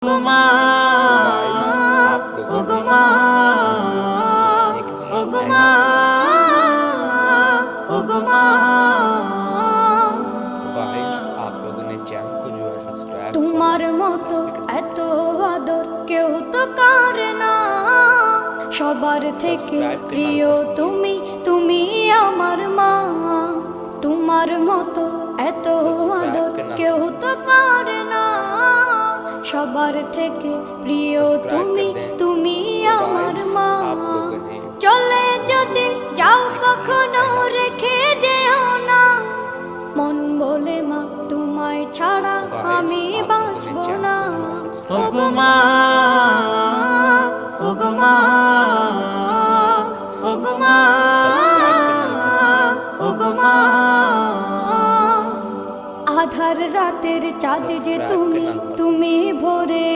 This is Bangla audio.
ওগমা ওগমা ওগমা ওগমা आप लोगों ने चैनल को जो है सब्सक्राइब তোমার মতো এত আদর কেউ তো করে না, সবার থেকে প্রিয় তুমি, তুমি আমার মা। তোমার মতো এত আদর কেউ তো করে না, সবার থেকে প্রিয় তুমি, তুমি আমার মা। চলে যদি যাও কখনো রেখে যেও না, মন বলে মা তোমায় ছাড়া আমি বাঁচব না। ওগমা ওগমা ওগমা ওগমা আধার রাতের চাঁদ যে তুমি,